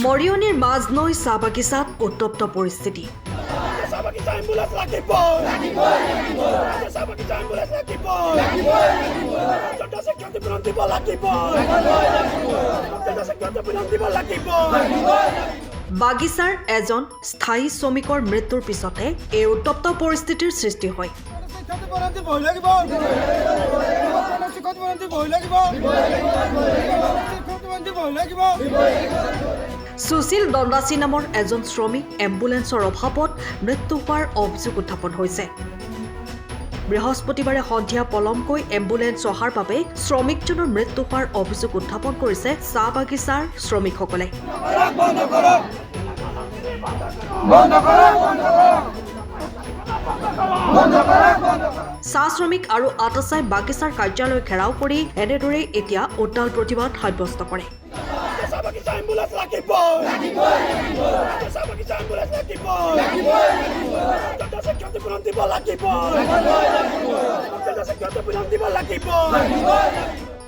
মৰিয়নিৰ মাজনৈ চাহ বাগিচাত উত্তপ্ত পৰিস্থিতি। বাগিচাৰ এজন স্থায়ী শ্ৰমিকৰ মৃত্যুৰ পিছতে এই উত্তপ্ত পৰিস্থিতিৰ সৃষ্টি হয়। সুশীল দণ্ডাচী নামৰ এজন শ্ৰমিক এম্বুলেন্সৰ অভাৱত মৃত্যু হোৱাৰ অভিযোগ উত্থাপন হৈছে। বৃহস্পতিবাৰে সন্ধিয়া পলমকৈ এম্বুলেন্স অহাৰ বাবে শ্ৰমিকজনৰ মৃত্যু হোৱাৰ অভিযোগ উত্থাপন কৰিছে চাহ বাগিচাৰ শ্ৰমিকসকলে। চাহ শ্ৰমিক আৰু আটাচাই বাগিচাৰ কাৰ্যালয় ঘেৰাও কৰি এনেদৰে এতিয়া উত্তাল প্ৰতিবাদ সাব্যস্ত কৰে।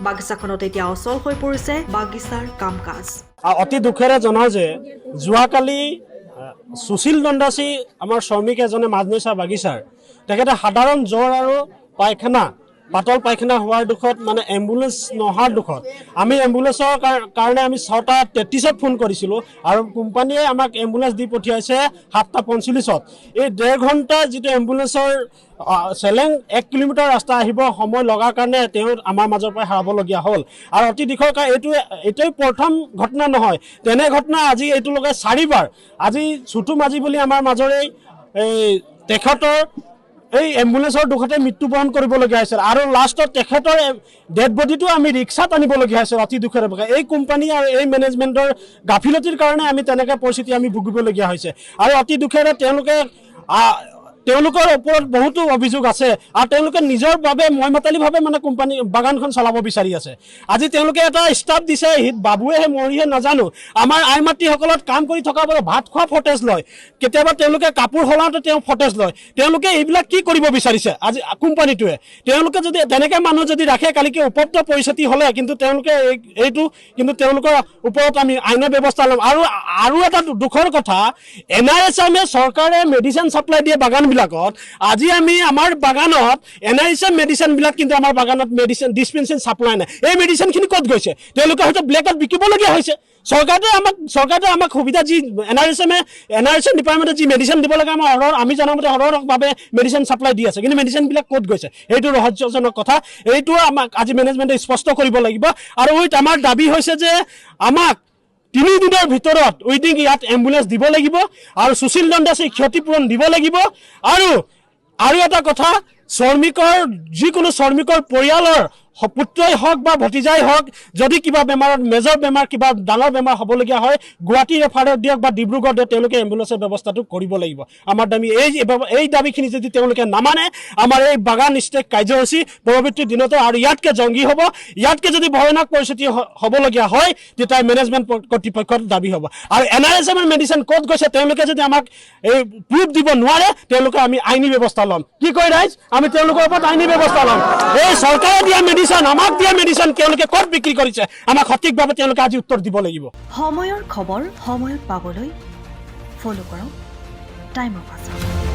বাগিচাখনত এতিয়া অচল হৈ পৰিছে বাগিচাৰ কাম কাজ। অতি দুখেৰে জনাওঁ যে যোৱাকালি সুশীল দণ্ডাচী আমাৰ শ্ৰমিক এজনে মাজনৈ চাহ বাগিচাৰ তেখেতে সাধাৰণ জ্বৰ আৰু পায়খানা পাতল পায়খানা হোৱাৰ দুখত মানে এম্বুলেন্স নহাৰ দুখত আমি এম্বুলেন্সৰ কাৰণে আমি 6:33 ফোন কৰিছিলোঁ আৰু কোম্পানীয়ে আমাক এম্বুলেন্স দি পঠিয়াইছে 7:45। এই 1.5 ঘণ্টা যিটো এম্বুলেন্সৰ চেলেং 1 কিলোমিটাৰ ৰাস্তা আহিব সময় লগাৰ কাৰণে তেওঁ আমাৰ মাজৰ পৰা হেৰাবলগীয়া হ'ল। আৰু অতি দিশৰ এইটোৱে প্ৰথম ঘটনা নহয়, তেনে ঘটনা আজি এইটোলৈকে 4বাৰ। আজি ছুটু মাঝি বুলি আমাৰ মাজৰে এই তেখেতৰ এই এম্বুলেন্সৰ দুখতে মৃত্যুবৰণ কৰিবলগীয়া হৈছিল আৰু লাষ্টত তেখেতৰ ডেড বডিটো আমি ৰিক্সাত আনিবলগীয়া হৈছিল। অতি দুখেৰে এই কোম্পানী আৰু এই মেনেজমেণ্টৰ গাফিলতিৰ কাৰণে আমি তেনেকৈ পৰিস্থিতি আমি ভুগিবলগীয়া হৈছে। আৰু অতি দুখেৰে তেওঁলোকৰ ওপৰত বহুতো অভিযোগ আছে আৰু তেওঁলোকে নিজৰ বাবে মইমাতালিভাৱে মানে কোম্পানী বাগানখন চলাব বিচাৰি আছে। আজি তেওঁলোকে এটা ষ্টাফ দিছে, বাবুৱেহে মৰিহে নাজানো, আমাৰ আই মাতৃসকলত কাম কৰি থকা বোলে ভাত খোৱা ফটেজ লয়, কেতিয়াবা তেওঁলোকে কাপোৰ সলাওঁতে তেওঁ ফটেজ লয়। তেওঁলোকে এইবিলাক কি কৰিব বিচাৰিছে আজি কোম্পানীটোৱে? তেওঁলোকে যদি তেনেকৈ মানুহ যদি ৰাখে কালিকে উপযুক্ত পৰিস্থিতি হ'লে কিন্তু তেওঁলোকে কিন্তু তেওঁলোকৰ ওপৰত আমি আইনৰ ব্যৱস্থা ল'ম। আৰু এটা দুখৰ কথা, NRSMে চৰকাৰে মেডিচিন ছাপ্লাই দিয়ে বাগান বিলাকত। আজি আমি আমাৰ বাগানত NRSM মেডিচিনবিলাক কিন্তু আমাৰ বাগানত মেডিচিন ডিছপেন্সিং ছাপ্লাই নাই। এই মেডিচিনখিনি ক'ত গৈছে? তেওঁলোকে হয়তো ব্লেকত বিকিবলগীয়া হৈছে। চৰকাৰে আমাক সুবিধা যি NRSM ডিপাৰ্টমেণ্টে যি মেডিচিন দিব লাগে আমি জনামতে সৰহভাৱে মেডিচিন ছাপ্লাই দি আছে, কিন্তু মেডিচিনবিলাক ক'ত গৈছে? এইটো ৰহস্যজনক কথা। এইটো আমাক আজি মেনেজমেণ্টে স্পষ্ট কৰিব লাগিব। আৰু আমাৰ দাবী হৈছে যে আমাক 3 দিনৰ ভিতৰত উইদিং ইয়াত এম্বুলেন্স দিব লাগিব আৰু সুশীল দণ্ডাচী ক্ষতিপূৰণ দিব লাগিব। আৰু এটা কথা, যিকোনো শ্ৰমিকৰ পৰিয়ালৰ পুত্ৰই হওক বা ভতিজাই হওক যদি কিবা বেমাৰত মেজৰ বেমাৰ কিবা ডাঙৰ বেমাৰ হ'বলগীয়া হয় গুৱাহাটী ৰেফাৰত দিয়ক বা ডিব্ৰুগড় দিয়ক, তেওঁলোকে এম্বুলেন্সৰ ব্যৱস্থাটো কৰিব লাগিব। আমাৰ দাবী এই দাবীখিনি যদি তেওঁলোকে নামানে আমাৰ এই বাগান ষ্ট্ৰাইক কাৰ্যসূচী পৰৱৰ্তী দিনতো আৰু ইয়াতকৈ জংগী হ'ব। ইয়াতকৈ যদি ভয়ানক পৰিস্থিতি হ'বলগীয়া হয় তেতিয়া মেনেজমেণ্ট কৰ্তৃপক্ষৰ দাবী হ'ব। আৰু NRSMৰ মেডিচিন ক'ত গৈছে তেওঁলোকে যদি আমাক এই প্ৰুফ দিব নোৱাৰে তেওঁলোকে আমি আইনী ব্যৱস্থা ল'ম। কি কয় ৰাইজ? আমি তেওঁলোকৰ ওপৰত আইনী ব্যৱস্থা ল'ম। এই চৰকাৰে দিয়া আমাক দিয়া মেডিচিন তেওঁলোকে ক'ত বিক্ৰী কৰিছে আমাক সঠিকভাৱে তেওঁলোকে আজি উত্তৰ দিব লাগিব। সময়ৰ খবৰ সময়ত পাবলৈ ফলো কৰক টাইম অফ আছাম।